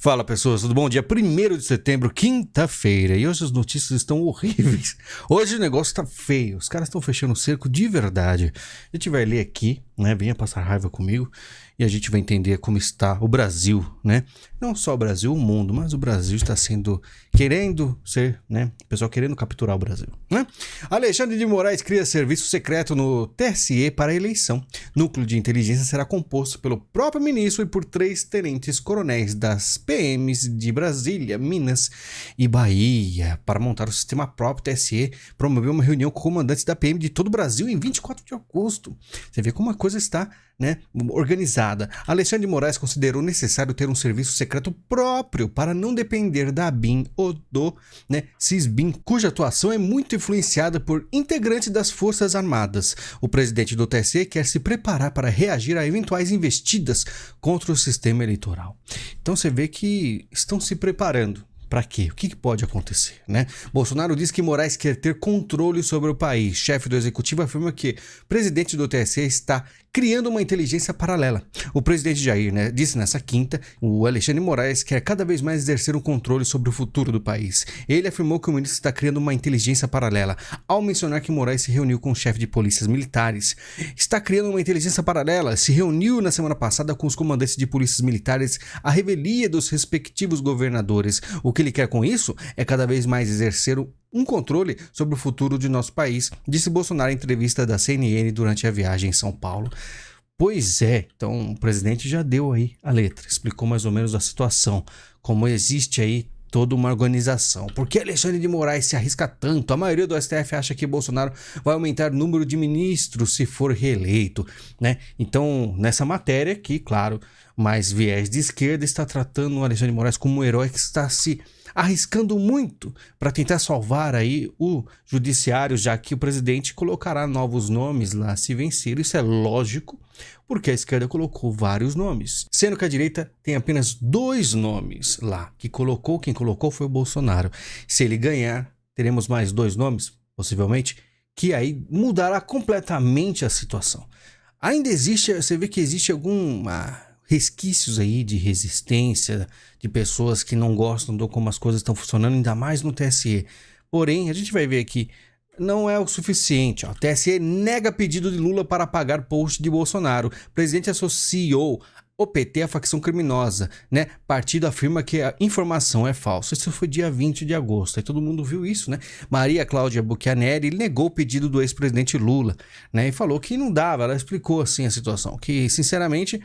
Fala pessoas, tudo bom? Dia 1º de setembro, quinta-feira, e hoje as notícias estão horríveis. Hoje o negócio tá feio, os caras estão fechando o cerco de verdade. A gente vai ler aqui, né? Venha passar raiva comigo e a gente vai entender como está o Brasil, né? Não só o Brasil, o mundo, mas o Brasil está querendo ser, né? O pessoal querendo capturar o Brasil, né? Alexandre de Moraes cria serviço secreto no TSE para a eleição. Núcleo de inteligência será composto pelo próprio ministro e por 3 tenentes-coronéis das PMs de Brasília, Minas e Bahia. Para montar o sistema próprio, o TSE promoveu uma reunião com comandantes da PM de todo o Brasil em 24 de agosto. Você vê como a coisa está, né, organizada. Alexandre de Moraes considerou necessário ter um serviço secreto próprio para não depender da ABIN ou do, né, CISBIN, cuja atuação é muito influenciada por integrantes das Forças Armadas. O presidente do TSE quer se preparar para reagir a eventuais investidas contra o sistema eleitoral. Então você vê que estão se preparando. Para quê? O que pode acontecer, né? Bolsonaro diz que Moraes quer ter controle sobre o país. Chefe do executivo afirma que o presidente do TSE está criando uma inteligência paralela. O presidente Jair, né, disse nessa quinta, o Alexandre de Moraes quer cada vez mais exercer um controle sobre o futuro do país. Ele afirmou que o ministro está criando uma inteligência paralela, ao mencionar que Moraes se reuniu com o chefe de polícias militares. Está criando uma inteligência paralela, se reuniu na semana passada com os comandantes de polícias militares à revelia dos respectivos governadores. O que ele quer com isso é cada vez mais exercer um controle sobre o futuro de nosso país, disse Bolsonaro em entrevista da CNN durante a viagem em São Paulo. Pois é, então o presidente já deu aí a letra, explicou mais ou menos a situação, como existe aí toda uma organização. Por que Alexandre de Moraes se arrisca tanto? A maioria do STF acha que Bolsonaro vai aumentar o número de ministros se for reeleito, né? Então, nessa matéria aqui, claro, mais viés de esquerda está tratando o Alexandre de Moraes como um herói que está se arriscando muito para tentar salvar aí o judiciário, já que o presidente colocará novos nomes lá se vencer. Isso é lógico, porque a esquerda colocou vários nomes, sendo que a direita tem apenas 2 nomes lá. Quem colocou foi o Bolsonaro. Se ele ganhar, teremos mais 2 nomes, possivelmente, que aí mudará completamente a situação. Ainda existe, você vê que existe resquícios aí de resistência, de pessoas que não gostam de como as coisas estão funcionando, ainda mais no TSE. Porém, a gente vai ver aqui, não é o suficiente. O TSE nega pedido de Lula para apagar post de Bolsonaro. O presidente associou o PT à facção criminosa, né? Partido afirma que a informação é falsa. Isso foi dia 20 de agosto. Aí todo mundo viu isso, né? Maria Cláudia Buchianeri negou o pedido do ex-presidente Lula, né? E falou que não dava. Ela explicou assim a situação, que sinceramente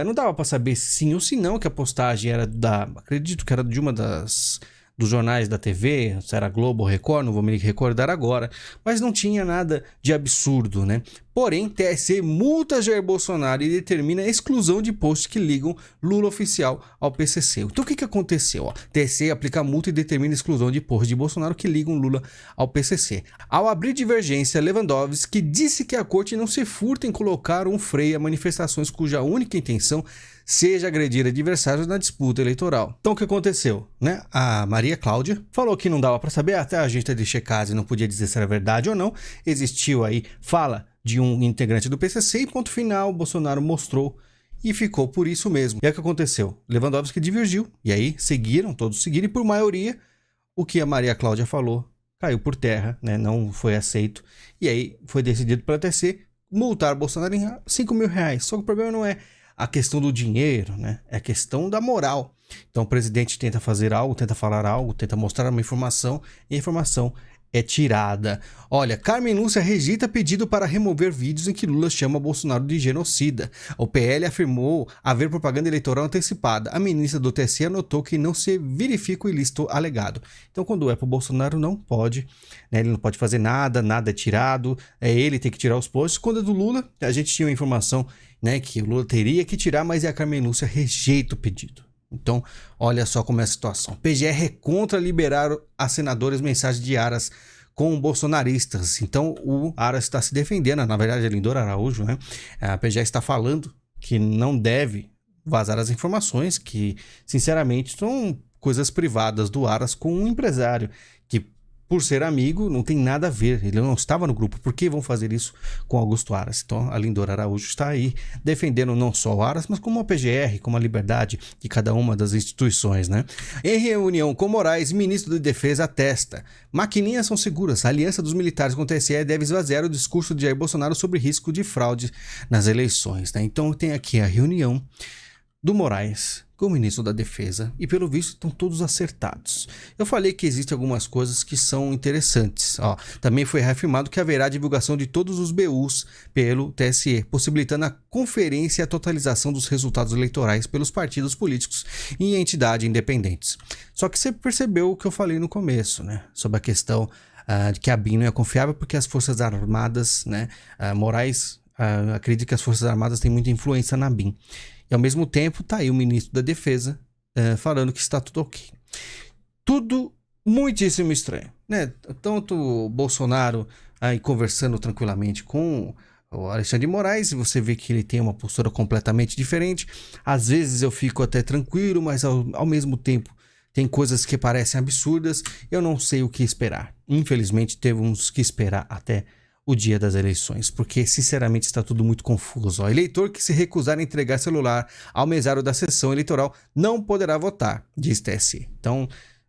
não dava para saber se sim ou se não, que a postagem era acredito que era de uma dos jornais da TV, se era Globo ou Record, não vou me recordar agora, mas não tinha nada de absurdo, né? Porém, TSE multa Jair Bolsonaro e determina a exclusão de posts que ligam Lula oficial ao PCC. Então o que aconteceu? TSE aplica multa e determina a exclusão de posts de Bolsonaro que ligam Lula ao PCC. Ao abrir divergência, Lewandowski disse que a corte não se furta em colocar um freio a manifestações cuja única intenção seja agredir adversários na disputa eleitoral. Então o que aconteceu, né? A Maria Cláudia falou que não dava para saber, até a agência de checagem não podia dizer se era verdade ou não. Existiu aí fala de um integrante do PCC e ponto final, Bolsonaro mostrou e ficou por isso mesmo. E é o que aconteceu, Lewandowski divergiu e aí todos seguiram e por maioria o que a Maria Cláudia falou caiu por terra, né? Não foi aceito e aí foi decidido pela TSE multar Bolsonaro em R$5.000. Só que o problema não é a questão do dinheiro, né? É a questão da moral. Então o presidente tenta fazer algo, tenta falar algo, tenta mostrar uma informação e a informação é tirada. Olha, Carmen Lúcia rejeita pedido para remover vídeos em que Lula chama Bolsonaro de genocida. O PL afirmou haver propaganda eleitoral antecipada. A ministra do TSE anotou que não se verifica o ilícito alegado. Então, quando é para o Bolsonaro, não pode, né? Ele não pode fazer nada é tirado, ele tem que tirar os posts. Quando é do Lula, a gente tinha uma informação, né, que o Lula teria que tirar, mas a Carmen Lúcia rejeita o pedido. Então, olha só como é a situação. PGR é contra liberar a senadores mensagens de Aras com bolsonaristas. Então, o Aras está se defendendo. Na verdade, é Lindor Araújo, né? A PGR está falando que não deve vazar as informações, que, sinceramente, são coisas privadas do Aras com um empresário que por ser amigo, não tem nada a ver. Ele não estava no grupo. Por que vão fazer isso com Augusto Aras? Então, a Lindora Araújo está aí defendendo não só o Aras, mas como a PGR, como a liberdade de cada uma das instituições, né? Em reunião com Moraes, ministro da Defesa atesta: maquininhas são seguras. A aliança dos militares com o TSE deve esvaziar o discurso de Jair Bolsonaro sobre risco de fraude nas eleições, né? Então, tem aqui a reunião do Moraes com o ministro da Defesa e, pelo visto, estão todos acertados. Eu falei que existem algumas coisas que são interessantes. Também foi reafirmado que haverá divulgação de todos os BUs pelo TSE, possibilitando a conferência e a totalização dos resultados eleitorais pelos partidos políticos e entidades independentes. Só que você percebeu o que eu falei no começo, né? Sobre a questão de que a BIM não é confiável porque as Forças Armadas, né? Moraes acredita que as Forças Armadas têm muita influência na BIM. E ao mesmo tempo tá aí o ministro da Defesa falando que está tudo ok. Tudo muitíssimo estranho, né? Tanto o Bolsonaro aí conversando tranquilamente com o Alexandre de Moraes, e você vê que ele tem uma postura completamente diferente. Às vezes eu fico até tranquilo, mas ao mesmo tempo tem coisas que parecem absurdas. Eu não sei o que esperar. Infelizmente temos que esperar até o dia das eleições, porque sinceramente está tudo muito confuso. Eleitor que se recusar a entregar celular ao mesário da sessão eleitoral não poderá votar, diz TSE. Então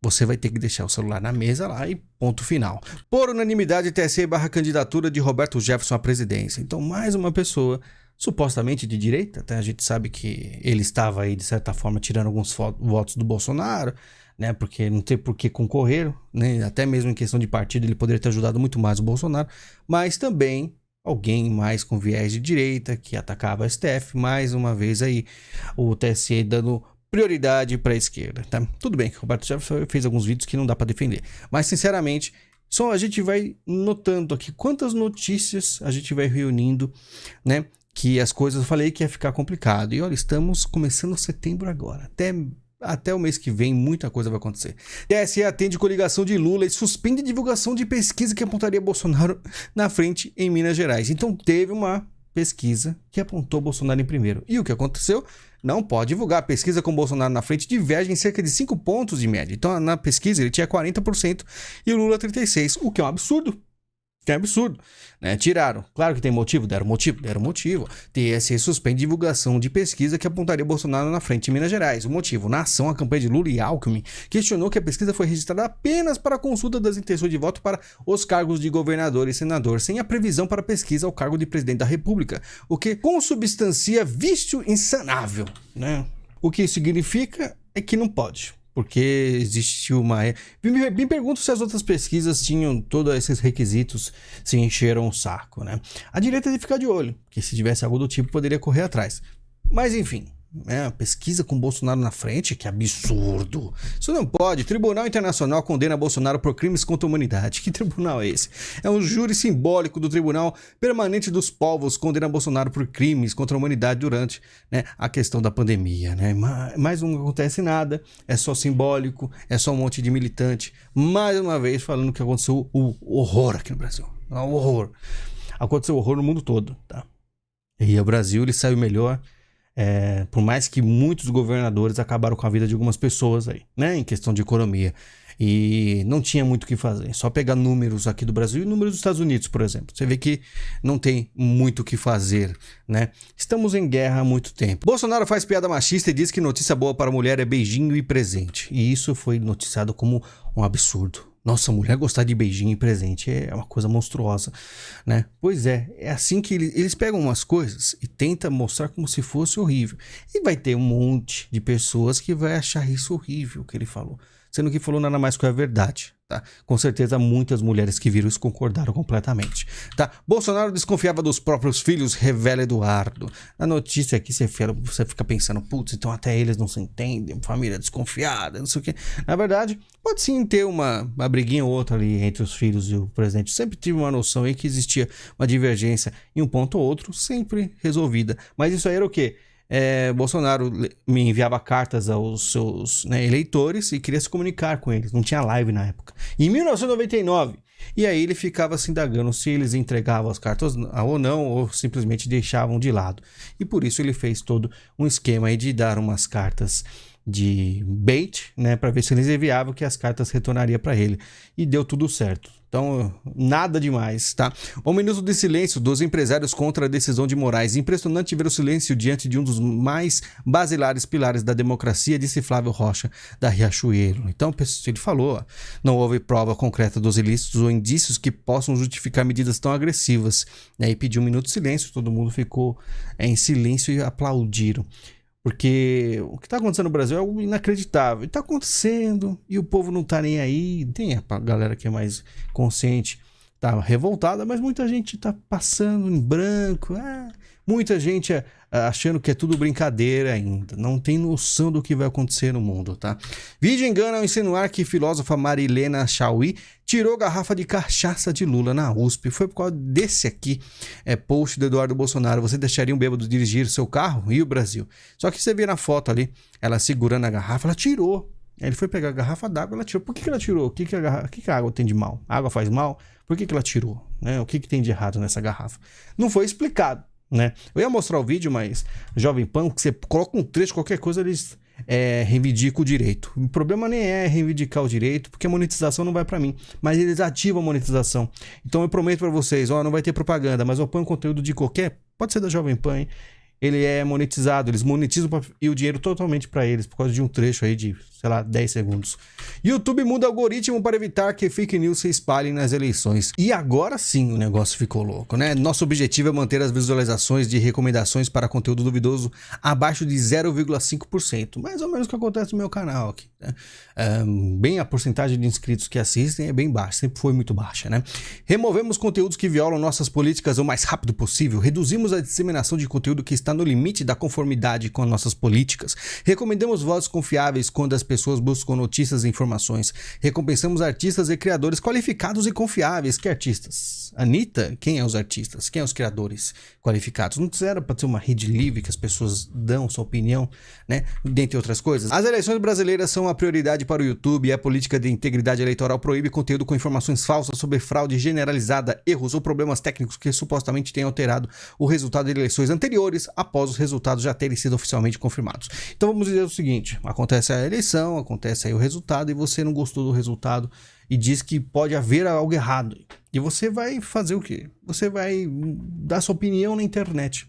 você vai ter que deixar o celular na mesa lá e ponto final. Por unanimidade, TSE barra candidatura de Roberto Jefferson à presidência. Então mais uma pessoa supostamente de direita, até a gente sabe que ele estava aí de certa forma tirando alguns votos do Bolsonaro, né? Porque não tem por que concorrer, né? Até mesmo em questão de partido ele poderia ter ajudado muito mais o Bolsonaro, mas também alguém mais com viés de direita que atacava a STF, mais uma vez aí o TSE dando prioridade para a esquerda, tá? Tudo bem que o Roberto Jefferson fez alguns vídeos que não dá para defender, mas sinceramente só a gente vai notando aqui quantas notícias a gente vai reunindo, né? Que as coisas, eu falei que ia ficar complicado, e olha, estamos começando setembro agora, até o mês que vem muita coisa vai acontecer. TSE atende coligação de Lula e suspende a divulgação de pesquisa que apontaria Bolsonaro na frente em Minas Gerais. Então teve uma pesquisa que apontou Bolsonaro em primeiro. E o que aconteceu? Não pode divulgar. A pesquisa com Bolsonaro na frente diverge em cerca de 5 pontos de média. Então na pesquisa ele tinha 40% e o Lula 36%, o que é um absurdo. Que é absurdo, né? Tiraram. Claro que tem motivo, deram motivo. TSE suspende divulgação de pesquisa que apontaria Bolsonaro na frente em Minas Gerais. O motivo: na ação, a campanha de Lula e Alckmin questionou que a pesquisa foi registrada apenas para a consulta das intenções de voto para os cargos de governador e senador, sem a previsão para pesquisa ao cargo de presidente da República, o que consubstancia vício insanável, né? O que significa é que não pode. Porque existiu uma... Me pergunto se as outras pesquisas tinham todos esses requisitos, se encheram o saco, né? A direita tem que ficar de olho, porque se tivesse algo do tipo, poderia correr atrás. Mas enfim, a pesquisa com Bolsonaro na frente, que absurdo. Isso não pode. Tribunal Internacional condena Bolsonaro por crimes contra a humanidade. Que tribunal é esse? É um júri simbólico do Tribunal Permanente dos Povos condena Bolsonaro por crimes contra a humanidade durante, né, a questão da pandemia, né? Mas não acontece nada, é só simbólico, é só um monte de militante, mais uma vez falando que aconteceu o horror aqui no Brasil. O horror. Aconteceu horror no mundo todo, tá? E o Brasil, ele saiu melhor. Por mais que muitos governadores acabaram com a vida de algumas pessoas aí, né, em questão de economia, e não tinha muito o que fazer, só pegar números aqui do Brasil e números dos Estados Unidos, por exemplo, você vê que não tem muito o que fazer, né? Estamos em guerra há muito tempo. Bolsonaro faz piada machista e diz que notícia boa para a mulher é beijinho e presente, e isso foi noticiado como um absurdo. Nossa, mulher gostar de beijinho e presente é uma coisa monstruosa, né? Pois é assim que eles pegam umas coisas e tentam mostrar como se fosse horrível. E vai ter um monte de pessoas que vai achar isso horrível, o que ele falou. Sendo que falou nada mais que a verdade, tá? Com certeza muitas mulheres que viram isso concordaram completamente, tá? Bolsonaro desconfiava dos próprios filhos, revela Eduardo. Na notícia aqui você fica pensando, putz, então até eles não se entendem, família desconfiada, não sei o quê. Na verdade, pode sim ter uma briguinha ou outra ali entre os filhos e o presidente. Sempre tive uma noção aí que existia uma divergência em um ponto ou outro, sempre resolvida. Mas isso aí era o quê? Bolsonaro me enviava cartas aos seus, né, eleitores e queria se comunicar com eles. Não tinha live na época. Em 1999. E aí ele ficava se indagando se eles entregavam as cartas ou não, ou simplesmente deixavam de lado. E por isso ele fez todo um esquema aí de dar umas cartas de bait, né, para ver se eles enviavam que as cartas retornariam para ele. E deu tudo certo. Então, nada demais, tá? Um minuto de silêncio dos empresários contra a decisão de Moraes. Impressionante ver o silêncio diante de um dos mais basilares pilares da democracia, disse Flávio Rocha, da Riachuelo. Então, ele falou, ó, não houve prova concreta dos ilícitos ou indícios que possam justificar medidas tão agressivas. E pediu um minuto de silêncio, todo mundo ficou em silêncio e aplaudiram. Porque o que está acontecendo no Brasil é algo inacreditável. Está acontecendo e o povo não está nem aí. Tem a galera que é mais consciente, está revoltada, mas muita gente está passando em branco. Muita gente achando que é tudo brincadeira ainda. Não tem noção do que vai acontecer no mundo, tá? Vídeo engana ao insinuar que filósofa Marilena Chauí tirou garrafa de cachaça de Lula na USP. Foi por causa desse aqui, post do Eduardo Bolsonaro. Você deixaria um bêbado dirigir seu carro? E o Brasil? Só que você vê na foto ali, ela segurando a garrafa, ela tirou. Ele foi pegar a garrafa d'água, ela tirou. Por que ela tirou? O que a água tem de mal? A água faz mal? Por que ela tirou? Né? O que tem de errado nessa garrafa? Não foi explicado. Né? Eu ia mostrar o vídeo, mas Jovem Pan, que você coloca um trecho, qualquer coisa, eles reivindicam o direito. O problema nem é reivindicar o direito, porque a monetização não vai para mim, mas eles ativam a monetização. Então eu prometo para vocês, não vai ter propaganda, mas eu ponho conteúdo de qualquer, pode ser da Jovem Pan, hein? Ele é monetizado, eles monetizam e o dinheiro totalmente para eles, por causa de um trecho aí de, sei lá, 10 segundos. YouTube muda algoritmo para evitar que fake news se espalhem nas eleições. E agora sim o negócio ficou louco, né? Nosso objetivo é manter as visualizações de recomendações para conteúdo duvidoso abaixo de 0,5%. Mais ou menos o que acontece no meu canal aqui, né? Bem, a porcentagem de inscritos que assistem é bem baixa, sempre foi muito baixa, né? Removemos conteúdos que violam nossas políticas o mais rápido possível, reduzimos a disseminação de conteúdo que está no limite da conformidade com nossas políticas, recomendamos vozes confiáveis quando as pessoas buscam notícias e informações, recompensamos artistas e criadores qualificados e confiáveis. Que artistas? Anitta? Quem é os artistas? Quem é os criadores qualificados? Não era para ter uma rede livre que as pessoas dão sua opinião, né? Dentre outras coisas. As eleições brasileiras são uma prioridade para o YouTube e a política de integridade eleitoral proíbe conteúdo com informações falsas sobre fraude generalizada, erros ou problemas técnicos que supostamente tenham alterado o resultado de eleições anteriores após os resultados já terem sido oficialmente confirmados. Então vamos dizer o seguinte, acontece a eleição, acontece aí o resultado e você não gostou do resultado e diz que pode haver algo errado. E você vai fazer o quê? Você vai dar sua opinião na internet.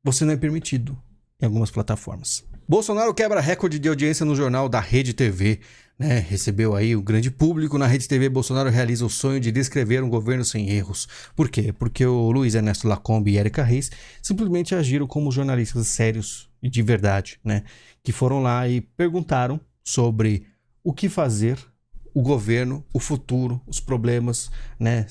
Você não é permitido em algumas plataformas. Bolsonaro quebra recorde de audiência no jornal da Rede TV, né? Recebeu aí o grande público na Rede TV. Bolsonaro realiza o sonho de descrever um governo sem erros. Por quê? Porque o Luiz Ernesto Lacombe e Érica Reis simplesmente agiram como jornalistas sérios e de verdade, né? Que foram lá e perguntaram sobre o que fazer, o governo, o futuro, os problemas, né?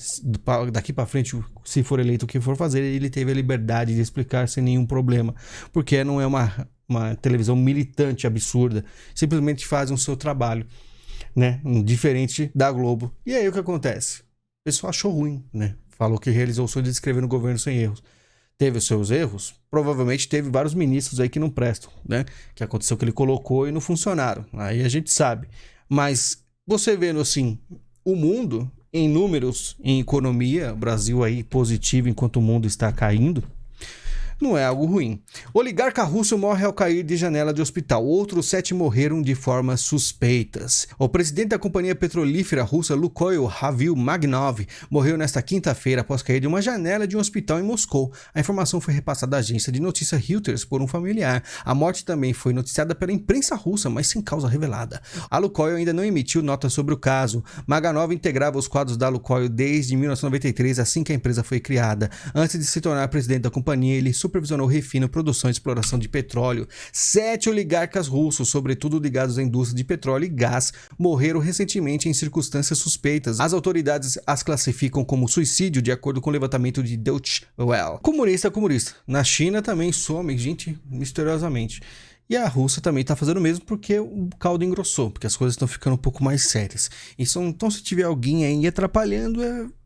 Daqui para frente, se for eleito, o que for fazer, ele teve a liberdade de explicar sem nenhum problema, porque não é uma televisão militante absurda, simplesmente fazem o seu trabalho, né? Diferente da Globo. E aí o que acontece? O pessoal achou ruim, né? Falou que realizou o sonho de descrever um governo sem erros. Teve os seus erros? Provavelmente teve vários ministros aí que não prestam, né? Que aconteceu que ele colocou e não funcionaram. Aí a gente sabe. Mas você vendo assim, o mundo em números, em economia, o Brasil aí positivo enquanto o mundo está caindo, não é algo ruim. Oligarca russo morre ao cair de janela de hospital. Outros 7 morreram de formas suspeitas. O presidente da companhia petrolífera russa Lukoil, Ravil Magnov, morreu nesta quinta-feira após cair de uma janela de um hospital em Moscou. A informação foi repassada à agência de notícia Reuters por um familiar. A morte também foi noticiada pela imprensa russa, mas sem causa revelada. A Lukoil ainda não emitiu nota sobre o caso. Magnov integrava os quadros da Lukoil desde 1993, assim que a empresa foi criada. Antes de se tornar presidente da companhia, ele supervisionou refino, produção e exploração de petróleo. 7 oligarcas russos, sobretudo ligados à indústria de petróleo e gás, morreram recentemente em circunstâncias suspeitas. As autoridades as classificam como suicídio, de acordo com o levantamento de Deutsche Welle. Comunista. Na China também some gente misteriosamente. E a Rússia também está fazendo o mesmo porque o caldo engrossou, porque as coisas estão ficando um pouco mais sérias. Então se tiver alguém aí atrapalhando,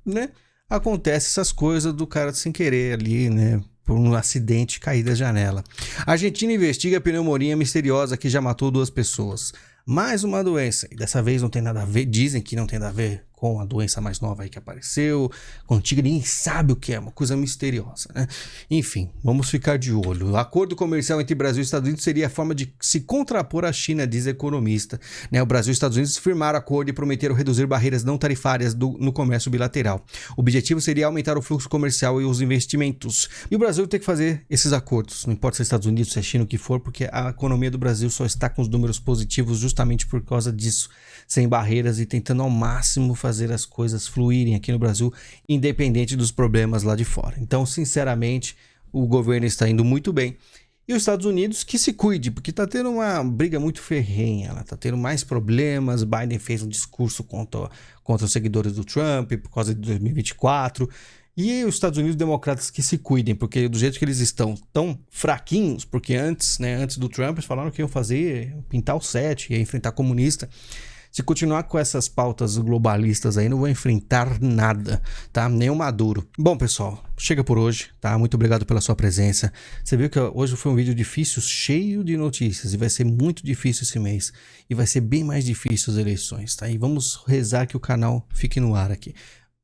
né, acontece essas coisas do cara sem querer ali, né, por um acidente cair da janela. A Argentina investiga a pneumonia misteriosa que já matou 2 pessoas. mais uma doença. E dessa vez não tem nada a ver, dizem que não tem nada a ver com a doença mais nova aí que apareceu, com a antiga, ninguém sabe o que é, uma coisa misteriosa, né? Enfim, vamos ficar de olho. O acordo comercial entre Brasil e Estados Unidos seria a forma de se contrapor à China, diz economista, né? O Brasil e os Estados Unidos firmaram acordo e prometeram reduzir barreiras não tarifárias no comércio bilateral. O objetivo seria aumentar o fluxo comercial e os investimentos. E o Brasil tem que fazer esses acordos, não importa se é Estados Unidos, se é China, o que for, porque a economia do Brasil só está com os números positivos justamente por causa disso, sem barreiras e tentando ao máximo fazer as coisas fluírem aqui no Brasil, independente dos problemas lá de fora. Então, sinceramente, o governo está indo muito bem. E os Estados Unidos que se cuide, porque está tendo uma briga muito ferrenha, está tendo mais problemas. Biden fez um discurso contra os seguidores do Trump por causa de 2024. E os Estados Unidos democratas que se cuidem, porque do jeito que eles estão tão fraquinhos, porque antes do Trump eles falaram que iam fazer, pintar o set, ia enfrentar comunista. Se continuar com essas pautas globalistas aí, não vou enfrentar nada, tá? Nem o Maduro. Bom, pessoal, chega por hoje, tá? Muito obrigado pela sua presença. Você viu que hoje foi um vídeo difícil, cheio de notícias, e vai ser muito difícil esse mês. E vai ser bem mais difícil as eleições, tá? E vamos rezar que o canal fique no ar aqui.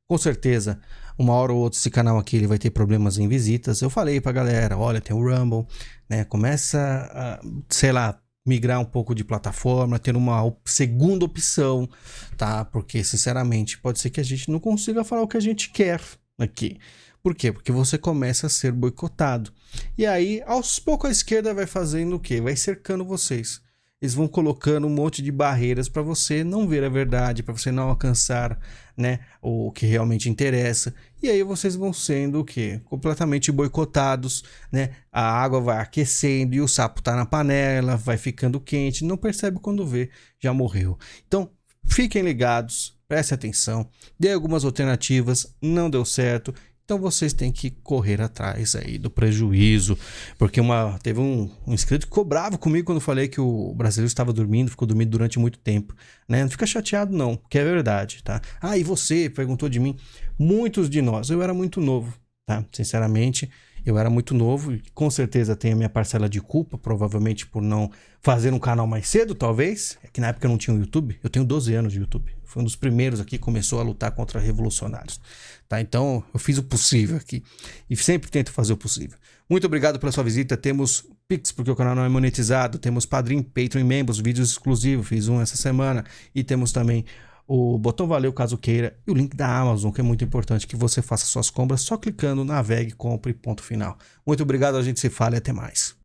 Com certeza, uma hora ou outra esse canal aqui ele vai ter problemas em visitas. Eu falei pra galera, olha, tem o Rumble, né? Começa a, sei lá, migrar um pouco de plataforma, ter uma segunda opção, tá? Porque, sinceramente, pode ser que a gente não consiga falar o que a gente quer aqui. Por quê? Porque você começa a ser boicotado. E aí, aos poucos, a esquerda vai fazendo o quê? Vai cercando vocês. Eles vão colocando um monte de barreiras para você não ver a verdade, para você não alcançar, né, o que realmente interessa. E aí vocês vão sendo o quê? Completamente boicotados, né? A água vai aquecendo e o sapo tá na panela, vai ficando quente, não percebe quando vê, já morreu. Então, fiquem ligados, prestem atenção, dê algumas alternativas, não deu certo. Então vocês têm que correr atrás aí do prejuízo, porque teve um inscrito que ficou bravo comigo quando eu falei que o brasileiro estava dormindo, ficou dormindo durante muito tempo, né? Não fica chateado não, porque é verdade, tá? Ah, e você perguntou de mim? Muitos de nós, eu era muito novo, tá? Sinceramente, eu era muito novo e com certeza tenho a minha parcela de culpa, provavelmente por não fazer um canal mais cedo, talvez. É que na época eu não tinha o YouTube, eu tenho 12 anos de YouTube. Foi um dos primeiros aqui que começou a lutar contra revolucionários, tá? Então eu fiz o possível aqui e sempre tento fazer o possível. Muito obrigado pela sua visita. Temos Pix, porque o canal não é monetizado. Temos Padrim, Patreon e Membros, vídeos exclusivos. Fiz um essa semana. E temos também o botão Valeu caso queira e o link da Amazon, que é muito importante que você faça suas compras só clicando, navegue, compre, ponto final. Muito obrigado, a gente se fala e até mais.